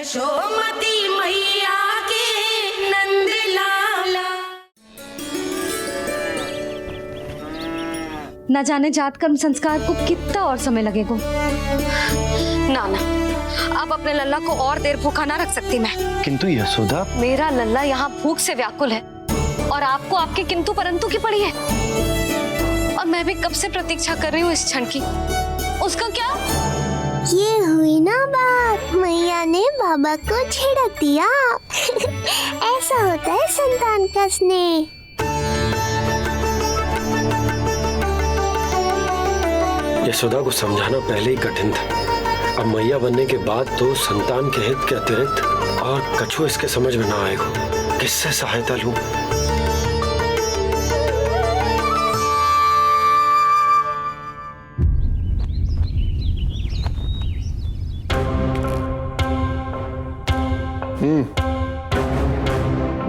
यशोमती मैया के नंद लाला। न जाने जात कर्म संस्कार को कितना और समय लगेगा। ना ना, अब अपने लल्ला को और देर भूखा ना रख सकती मैं। किंतु यशोदा, मेरा लल्ला यहाँ भूख से व्याकुल है और आपको आपके किंतु परंतु की पड़ी है। और मैं भी कब से प्रतीक्षा कर रही हूँ इस क्षण की। उसका क्या? ये हुई ना बात, मैया ने बाबा को झिड़क दिया। ऐसा होता है संतान का स्नेह। यशोदा को समझाना पहले ही कठिन था। अब मैया बनने के बाद तो संतान के हित के अतिरिक्त और कछु इसके समझ में ना आएगा। किससे सहायता लूं?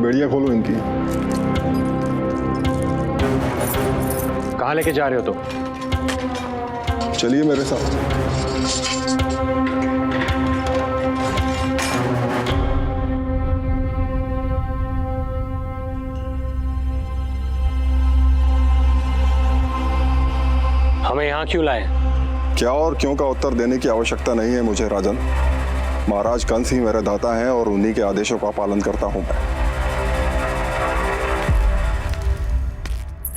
बेड़िया खोलो इनकी। कहाँ लेके जा रहे हो तुम? चलिए मेरे साथ। हमें यहाँ क्यों लाए? क्या और क्यों का उत्तर देने की आवश्यकता नहीं है मुझे राजन। महाराज कंस ही मेरे दाता हैं और उन्हीं के आदेशों का पालन करता हूँ मैं।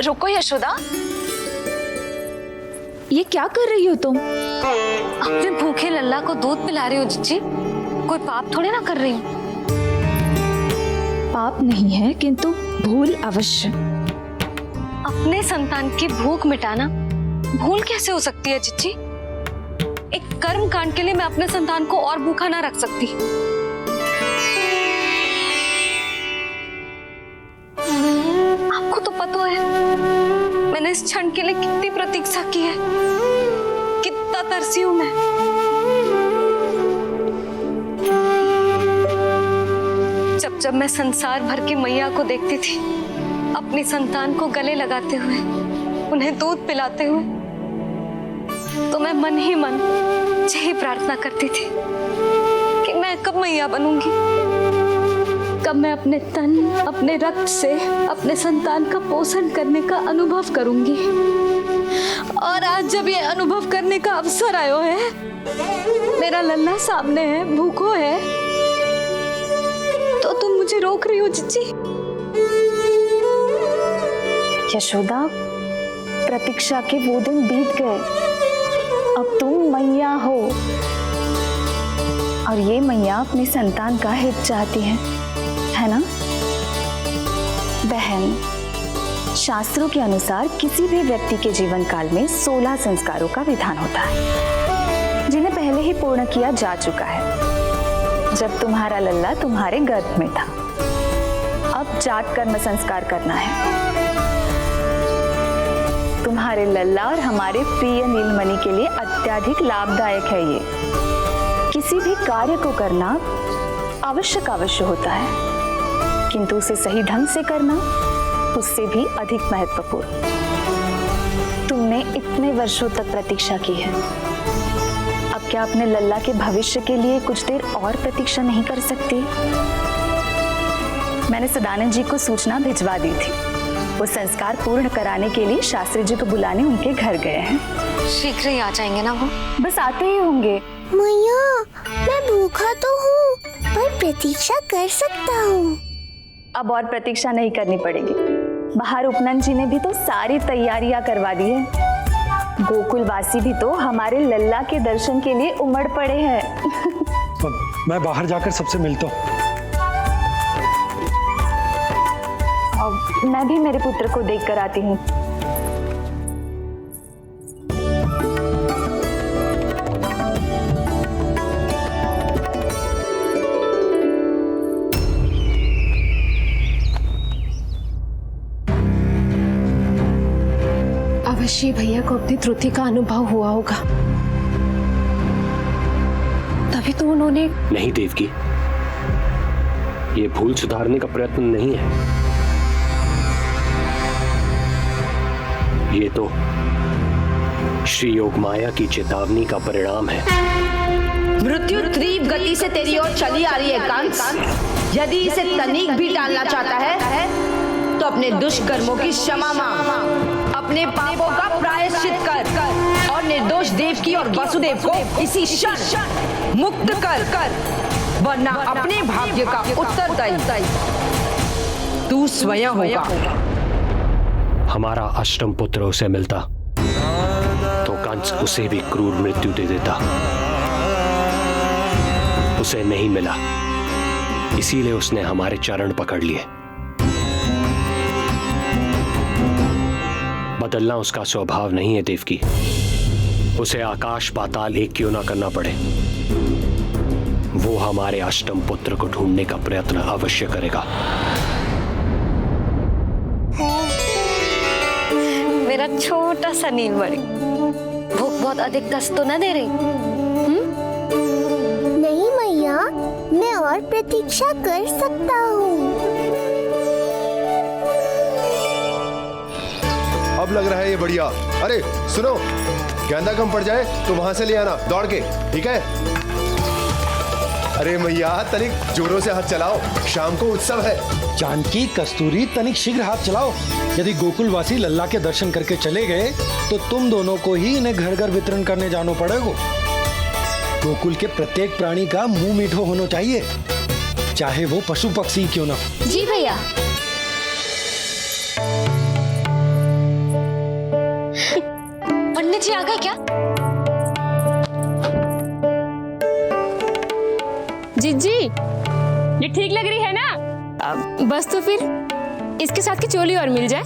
रुको यशोदा, ये क्या कर रही हो तुम? अपने भूखे लल्ला को दूध पिला रही हो जीजी। कोई पाप थोड़े ना कर रही हूँ। पाप नहीं है, किंतु भूल अवश्य। अपने संतान की भूख मिटाना भूल कैसे हो सकती है जीजी? एक कर्म कांड के लिए मैं अपने संतान को और भूखा ना रख सकती। आपको तो पता है मैंने इस क्षण के लिए कितनी प्रतीक्षा की है, कितना तरसी हूं मैं। जब जब मैं संसार भर की मैया को देखती थी अपनी संतान को गले लगाते हुए, उन्हें दूध पिलाते हुए, तो मैं मन ही मन यही प्रार्थना करती थी कि मैं कब मैया बनूंगी, कब मैं अपने तन अपने रक्त से अपने संतान का पोषण करने का अनुभव करूंगी। और आज जब ये अनुभव करने का अवसर आयो है, मेरा लल्ला सामने है, भूखो है, तो तुम मुझे रोक रही हो जीजी। यशोदा, प्रतीक्षा के वो दिन बीत गए। अब तुम मैया हो और ये मैया अपनी संतान का हित चाहती है ना बहन? शास्त्रों के अनुसार किसी भी व्यक्ति के जीवन काल में 16 संस्कारों का विधान होता है, जिन्हें पहले ही पूर्ण किया जा चुका है जब तुम्हारा लल्ला तुम्हारे गर्भ में था। अब जात कर्म संस्कार करना है। तुम्हारे लल्ला और हमारे प्रिय नीलमणि के लिए अत्यधिक लाभदायक है ये। किसी भी कार्य को करना अवश्य होता है, किंतु उसे सही ढंग से करना उससे भी अधिक महत्वपूर्ण। तुमने इतने वर्षों तक प्रतीक्षा की है, अब क्या अपने लल्ला के भविष्य के लिए कुछ देर और प्रतीक्षा नहीं कर सकती? मैंने सदानंद जी को सूचना भिजवा दी थी। वो संस्कार पूर्ण कराने के लिए शास्त्री जी को बुलाने उनके घर गए हैं। शीघ्र ही आ जाएंगे ना वो? बस आते ही होंगे। मैया, मैं भूखा तो हूँ, पर प्रतीक्षा कर सकता हूँ। अब और प्रतीक्षा नहीं करनी पड़ेगी। बाहर उपनंद जी ने भी तो सारी तैयारियां करवा दी है। गोकुलवासी भी तो हमारे लल्ला के दर्शन के लिए उमड़ पड़े हैं। मैं बाहर जाकर सबसे मिलता हूँ। मैं भी मेरे पुत्र को देख कर आती हूँ। अवश्य भैया को अपनी त्रुटि का अनुभव हुआ होगा, तभी तो उन्होंने। नहीं देवकी, ये भूल सुधारने का प्रयत्न नहीं है। ये तो श्री योग माया की चेतावनी का परिणाम है। मृत्यु तीव्र गति से तेरी ओर चली आ रही है कंस। यदि इसे तनिक भी टालना चाहता है तो अपने दुष्कर्मों की क्षमा मांग, अपने पापों का प्रायश्चित कर और निर्दोष देवकी और वसुदेव को इसी क्षण मुक्त कर, वरना अपने भाग्य का उत्तरदायी तू स्वयं होगा। हमारा अष्टम पुत्र उसे मिलता तो कंस उसे भी क्रूर मृत्यु दे देता। उसे नहीं मिला, इसीलिए उसने हमारे चरण पकड़ लिए। बदलना उसका स्वभाव नहीं है देवकी। उसे आकाश पाताल एक क्यों ना करना पड़े, वो हमारे अष्टम पुत्र को ढूंढने का प्रयत्न अवश्य करेगा। मेरा छोटा सा नीलमणि, भूख बहुत अधिक कष्ट तो न दे रही? नहीं मैया, मैं और प्रतीक्षा कर सकता हूँ। अब लग रहा है ये बढ़िया। अरे सुनो, गेंदा कम पड़ जाए तो वहां से ले आना दौड़ के, ठीक है? अरे मैया तनिक जोरों से हाथ चलाओ, शाम को उत्सव है। जानकी, कस्तूरी, तनिक शीघ्र हाथ चलाओ। यदि गोकुलवासी लल्ला के दर्शन करके चले गए तो तुम दोनों को ही इन्हें घर घर वितरण करने जाना पड़ेगा। गोकुल के प्रत्येक प्राणी का मुंह मीठो होना चाहिए, चाहे वो पशु पक्षी क्यों ना। जी भैया। पंडित जी आ गए क्या? जीजी, ये ठीक लग रही है ना? बस तो फिर इसके साथ की चोली और मिल जाए।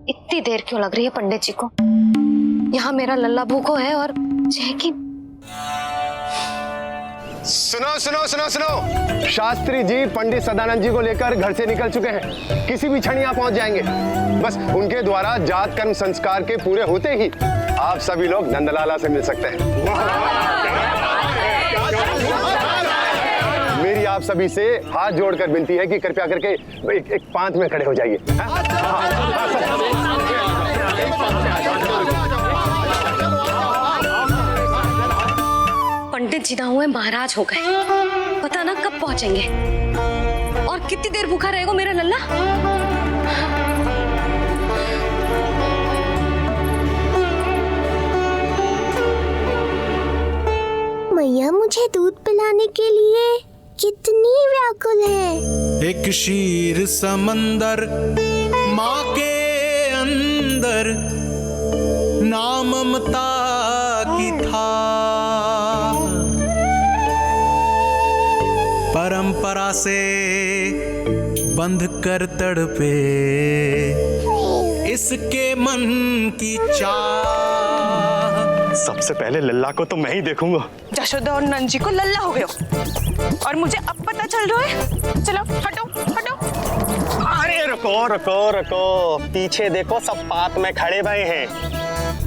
इतनी देर क्यों लग रही है पंडित जी को? यहाँ मेरा लल्ला भूखो है और की... सुनो सुनो सुनो सुनो, शास्त्री जी पंडित सदानंद जी को लेकर घर से निकल चुके हैं। किसी भी क्षण यहाँ पहुंच जाएंगे। बस उनके द्वारा जात कर्म संस्कार के पूरे होते ही आप सभी लोग नंदलाला से मिल सकते हैं। मेरी आप सभी से हाथ जोड़कर विनती है कि कृपया करके एक पांत में खड़े हो जाइए। पंडित जी ना हुए महाराज हो गए, पता ना कब पहुंचेंगे और कितनी देर भूखा रहेगा मेरा लल्ला। मैया मुझे दूध पिलाने के लिए कितनी व्याकुल है। एक शीर समंदर माँ के अंदर, नाम ममता की था। परंपरा से बंध कर तड़पे इसके मन की चाह। सबसे पहले लल्ला को तो मैं ही देखूंगा। यशोदा और नंद जी को लल्ला हो गए और मुझे अब पता चल रहा है। चलो हटो हटो। अरे रुको रुको रुको, पीछे देखो, सब पात में खड़े भये हैं।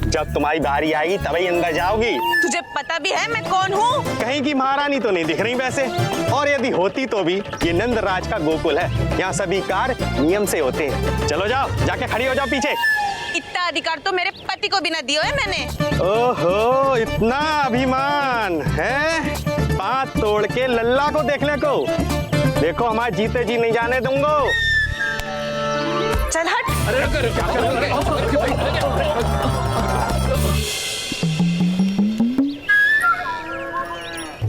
जब तुम्हारी बारी आएगी तभी अंदर जाओगी। तुझे पता भी है मैं कौन हूँ? कहीं की महारानी तो नहीं दिख रही वैसे, और यदि होती तो भी ये नंद राज का गोकुल है, यहाँ सभी कार्य नियम से होते हैं। चलो जाओ, जाके खड़ी हो जाओ पीछे। इतना अधिकार तो मेरे पति को भी ना दिया है मैंने। ओहो, इतना अभिमान है? पांव तोड़ के लल्ला को देखने को। देखो हमारे जीते जी नहीं जाने दूंगा। चल हट।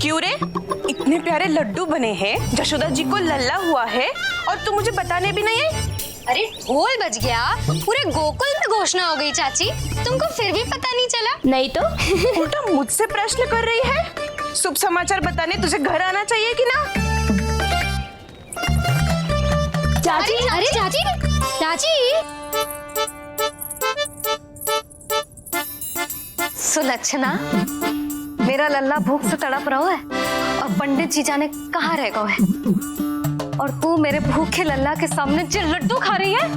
क्यों रे, इतने प्यारे लड्डू बने हैं, यशोदा जी को लल्ला हुआ है और तू मुझे बताने भी नहीं आई? अरे ढोल बज गया, पूरे गोकुल में घोषणा हो गई चाची, तुमको फिर भी पता नहीं चला? नहीं तो उल्टा मुझसे प्रश्न कर रही है। शुभ समाचार बताने तुझे घर आना चाहिए कि ना? चाची, अरे चाची, चाची। सुलक्षणा, मेरा लल्ला भूख से तड़प रहा है और पंडित जी जाने कहाँ रह गए हैं, और तू मेरे भूखे लल्ला के सामने जो लड्डू खा रही है।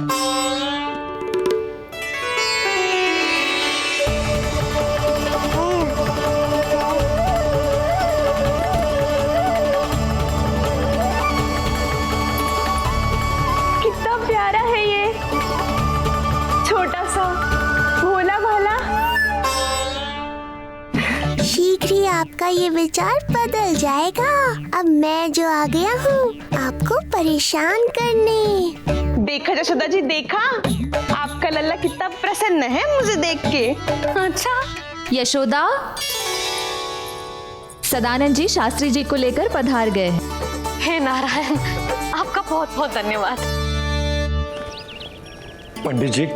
कितना प्यारा है ये, छोटा सा भोला भाला। शीघ्र ही ये विचार बदल जाएगा। अब मैं जो आ गया हूँ आपको परेशान करने। देखा यशोदा जी, देखा आपका लल्ला कितना प्रसन्न है मुझे देख के। अच्छा, यशोदा, सदानंद जी शास्त्री जी को लेकर पधार गए हैं। हे नारायण, आपका बहुत बहुत धन्यवाद। पंडित जी,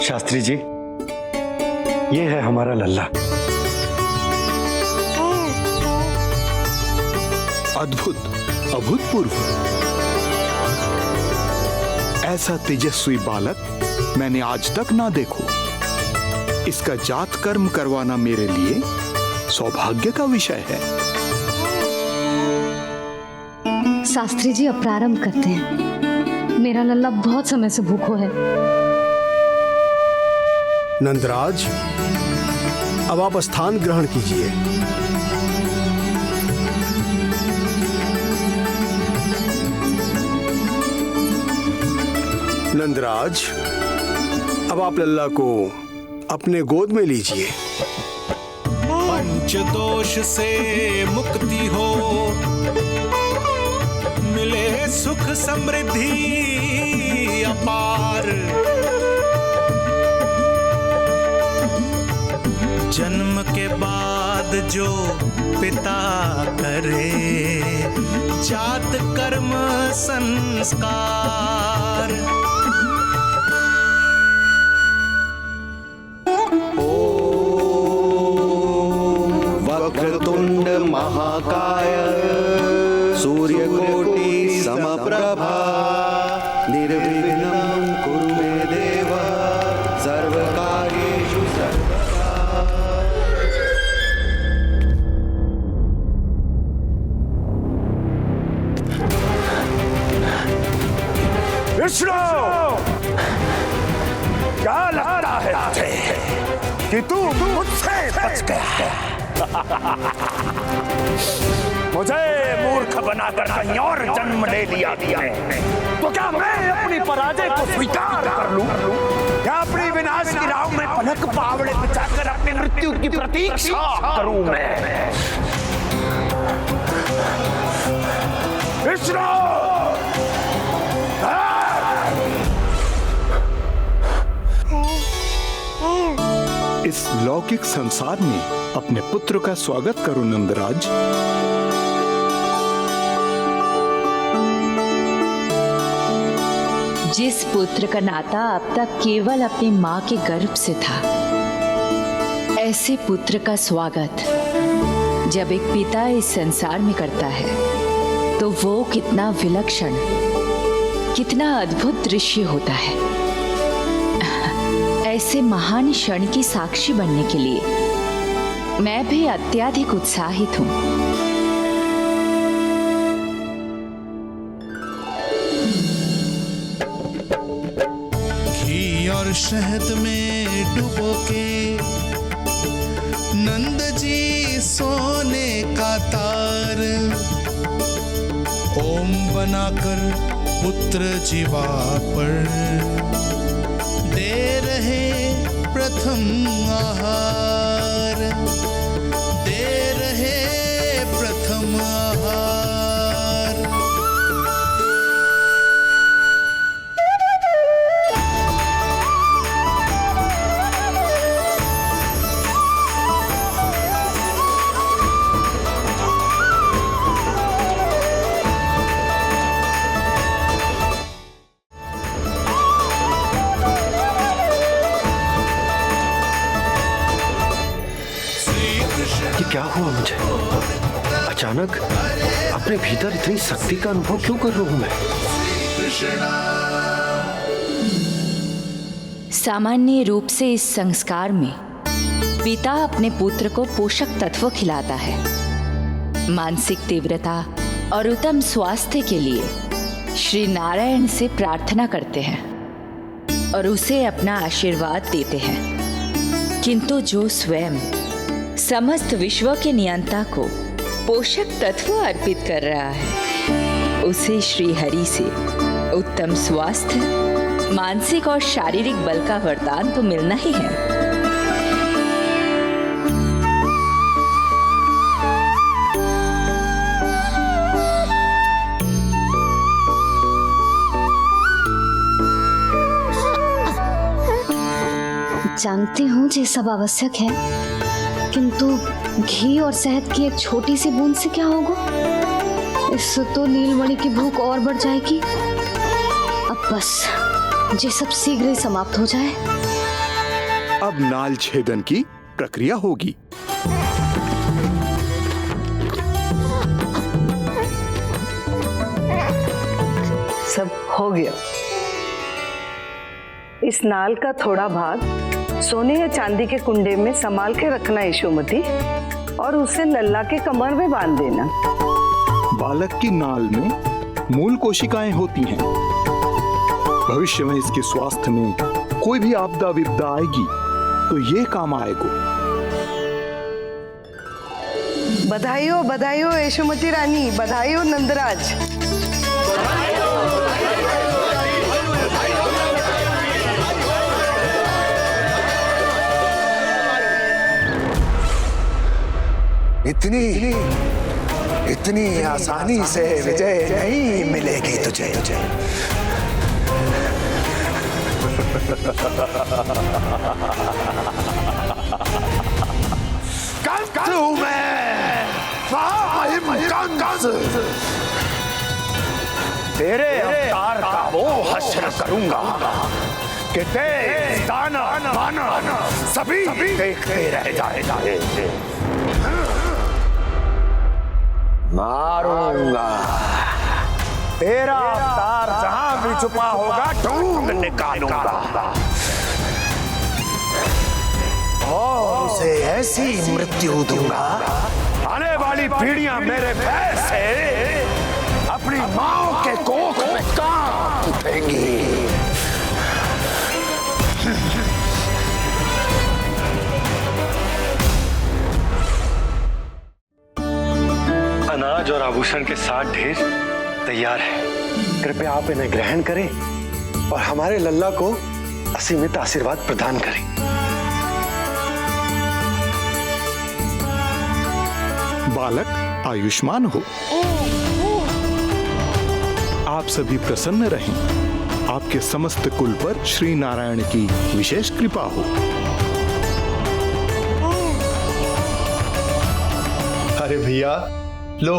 शास्त्री जी, ये है हमारा लल्ला। अद्भुत, अभूतपूर्व। ऐसा तेजस्वी बालक मैंने आज तक ना देखो। इसका जात कर्म करवाना मेरे लिए सौभाग्य का विषय है। शास्त्री जी, अब प्रारंभ करते हैं। मेरा लल्ला बहुत समय से भूखो है। नंदराज, अब आप स्थान ग्रहण कीजिए। नंदराज, अब आप लल्ला को अपने गोद में लीजिए। पंचदोष से मुक्ति हो, मिले सुख समृद्धि अपार। जन्म के बाद जो पिता करे, जात कर्म संस्कार। वक्रतुंड महाकाय, सूर्यकोटि समप्रभा, निर्विघ्नं कुरु मे देव, सर्वकार्येषु सर्वदा। विष्णु, क्या लगता है तुझे कि तू मुझसे बच गया? मुझे मूर्ख बनाकर कहीं और जन्म ले लिया है, तो क्या मैं अपनी पराजय को स्वीकार कर लूं? क्या अपनी विनाश की राह में पलक पावड़े बचाकर अपनी मृत्यु की प्रतीक्षा करूं मैं? विष्णु, इस लौकिक संसार में अपने पुत्र का स्वागत करो नंदराज। जिस पुत्र का नाता अब तक केवल अपनी माँ के गर्भ से था, ऐसे पुत्र का स्वागत जब एक पिता इस संसार में करता है तो वो कितना विलक्षण, कितना अद्भुत दृश्य होता है। ऐसे महान क्षण की साक्षी बनने के लिए मैं भी अत्यधिक उत्साहित हूँ। घी और शहद में डुबो के नंद जी सोने का तार, ओम बनाकर पुत्र जीवा पर दे रहे प्रथम आहार, दे रहे प्रथम आहार। क्या हुआ मुझे? अचानक अपने भीतर इतनी शक्ति का अनुभव क्यों कर रहा हूं मैं? सामान्य रूप से इस संस्कार में पिता अपने पुत्र को पोषक तत्व खिलाता है। मानसिक तीव्रता और उत्तम स्वास्थ्य के लिए श्री नारायण से प्रार्थना करते हैं और उसे अपना आशीर्वाद देते हैं। किंतु जो स्वयं समस्त विश्व के नियंता को पोषक तत्व अर्पित कर रहा है, उसे श्री हरि से उत्तम स्वास्थ्य, मानसिक और शारीरिक बल का वरदान तो मिलना ही है। जानती हूँ ये सब आवश्यक है, किंतु घी और शहद की एक छोटी सी बूंद से क्या होगा? इससे तो नीलमणि की भूख और बढ़ जाएगी। अब बस ये सब शीघ्र ही समाप्त हो जाए। अब नाल छेदन की प्रक्रिया होगी। सब हो गया। इस नाल का थोड़ा भाग सोने या चांदी के कुंडे में संभाल के रखना यशोमती, और उसे लल्ला के कमर में बांध देना। बालक की नाल में मूल कोशिकाएं होती हैं। भविष्य में इसके स्वास्थ्य में कोई भी आपदा विपदा आएगी तो ये काम आएगा। बधाई हो यशोमती रानी, बधाई हो नंदराज। इतनी आसानी से विजय नहीं मिलेगी तुझे। तेरे अवतार का वो हश्र करूंगा कि देश, दाना, माना सभी देखते रह जाए। मारूंगा, तेरा अवतार जहां भी छुपा होगा ढूंढ निकालूंगा और उसे ऐसी मृत्यु दूंगा, आने वाली पीढ़ियां मेरे भय से अपनी माओ के कोख में कांप उठेंगी। अनाज और आभूषण के साथ ढेर तैयार है। कृपया आप इन्हें ग्रहण करें और हमारे लल्ला को असीमित आशीर्वाद प्रदान करें। बालक आयुष्मान हो। आप सभी प्रसन्न रहें। आपके समस्त कुल पर श्री नारायण की विशेष कृपा हो। अरे भैया लो।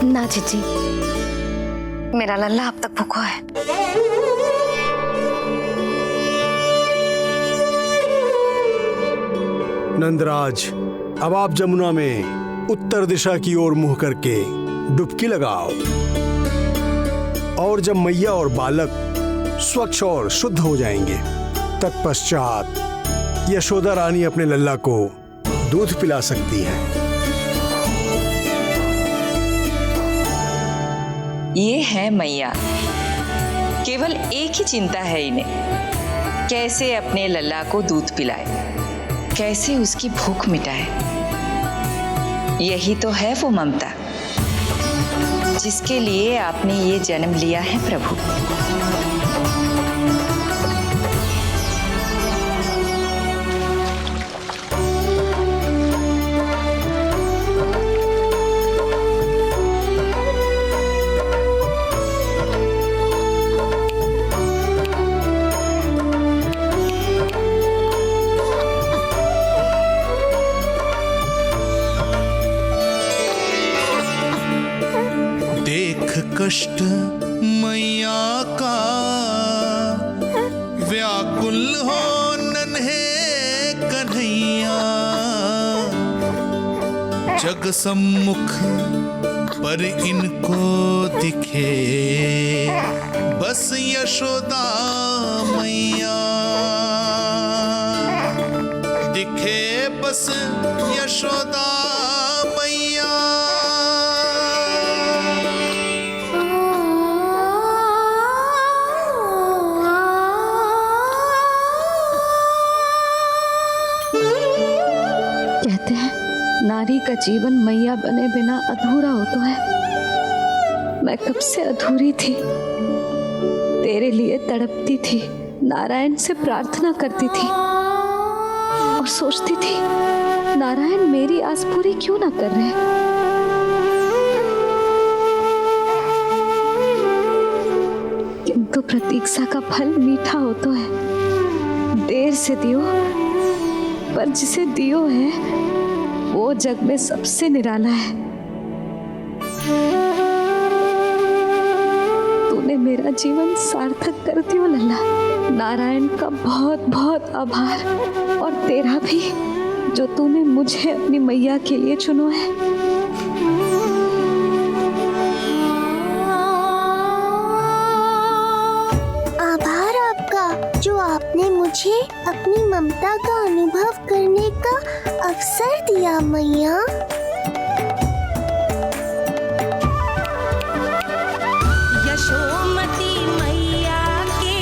ना जीजी, मेरा लल्ला अब तक भूखा है। नंदराज, अब आप जमुना में उत्तर दिशा की ओर मुंह करके डुबकी लगाओ, और जब मैया और बालक स्वच्छ और शुद्ध हो जाएंगे, तत्पश्चात यशोदा रानी अपने लल्ला को दूध पिला सकती है। ये है मैया, केवल एक ही चिंता है इन्हें, कैसे अपने लल्ला को दूध पिलाए, कैसे उसकी भूख मिटाए। यही तो है वो ममता जिसके लिए आपने ये जन्म लिया है प्रभु। कष्ट मैया का व्याकुल हो नन्हे कन्हैया, जग सम्मुख पर इनको दिखे बस यशोदा मैया, दिखे बस यशोदा मैया। नारी का जीवन मैया बने बिना अधूरा होता है। मैं कब से अधूरी थी, तेरे लिए तड़पती थी, नारायण से प्रार्थना करती थी और सोचती थी नारायण मेरी आस पूरी क्यों ना कर रहे। किंतु तो प्रतीक्षा का फल मीठा होता है। देर से दियो, पर जिसे दियो है वो जग में सबसे निराला है। तूने मेरा जीवन सार्थक कर दियो लल्ला। नारायण का बहुत बहुत आभार, और तेरा भी, जो तूने मुझे अपनी मैया के लिए चुनो है। आभार आपका, जो आपने मुझे अपनी ममता का अनुभव करने का अवसर दिया मैया। यशोमती मैया के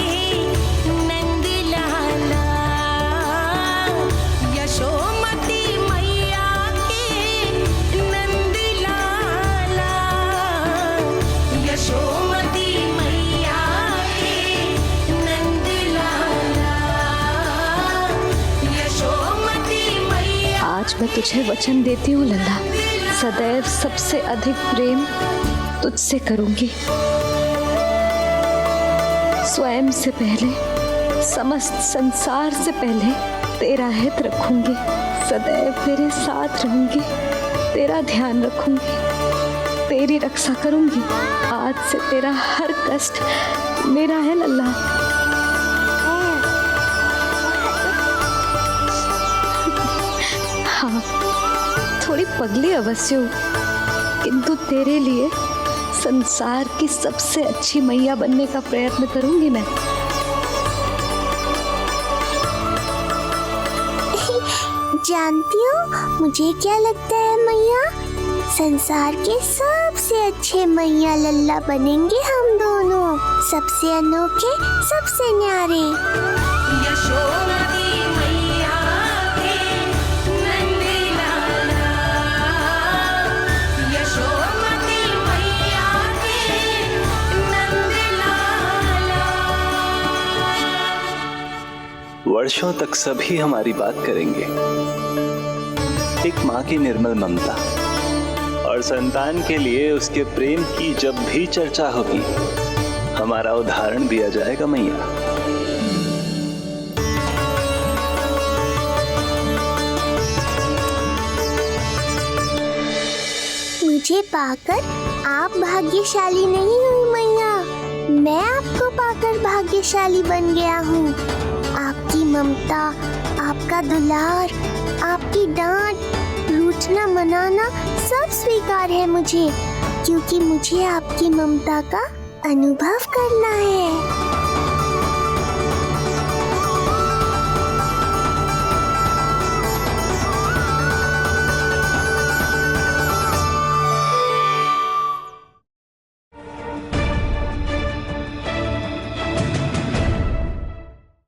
नंद लाला, यशोमती मैया के नंद लाला, यशोमती मैया के नंद लाला, यशोमती मैया। आज मैं तुझे वचन देती हूँ लल्ला, सदैव सबसे अधिक प्रेम तुझसे करूंगी। स्वयं से पहले, समस्त संसार से पहले तेरा हित रखूंगी। सदैव तेरे साथ रहूंगी, तेरा ध्यान रखूंगी, तेरी रक्षा करूंगी। आज से तेरा हर कष्ट मेरा है लल्ला। हाँ, थोड़ी पगली अवश्य हूँ, किंतु तेरे लिए संसार की सबसे अच्छी मैया बनने का प्रयत्न करूंगी मैं। जानती हो मुझे क्या लगता है मैया, संसार के सबसे अच्छे मैया लल्ला बनेंगे हम दोनों, सबसे अनोखे, सबसे न्यारे। यशोमती मैया के नंद लाला, यशोमती मैया के नंद लाला। वर्षों तक सभी हमारी बात करेंगे। एक माँ की निर्मल ममता और संतान के लिए उसके प्रेम की जब भी चर्चा होगी, हमारा उदाहरण दिया जाएगा मैया। मुझे पाकर आप भाग्यशाली नहीं हुई मैया, मैं आपको पाकर भाग्यशाली बन गया हूँ। आपकी ममता, आपका दुलार, आपकी डांट, रूठना मनाना सब स्वीकार है मुझे, क्योंकि मुझे आपकी ममता का अनुभव करना है।